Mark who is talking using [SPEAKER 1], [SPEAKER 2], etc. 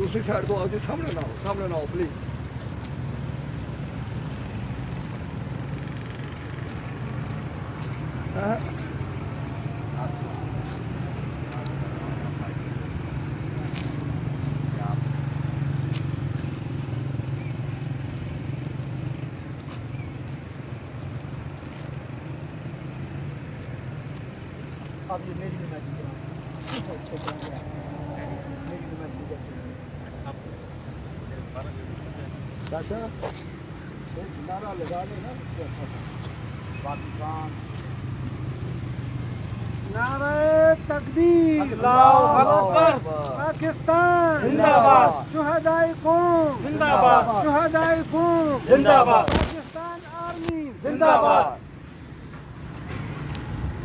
[SPEAKER 1] दूसरी साइड को आओ जी, सामने ना आओ प्लीज।
[SPEAKER 2] अब ये मेरी नमाजी
[SPEAKER 1] चाचा नारा लगा लेना पाकिस्तान।
[SPEAKER 2] नारे तकबीर,
[SPEAKER 3] अल्लाहु अकबर,
[SPEAKER 2] पाकिस्तान
[SPEAKER 3] जिंदाबाद,
[SPEAKER 2] शुहदाए कौम
[SPEAKER 3] जिंदाबाद,
[SPEAKER 2] शुहदाए कौम
[SPEAKER 3] जिंदाबाद,
[SPEAKER 2] पाकिस्तान आर्मी
[SPEAKER 3] जिंदाबाद।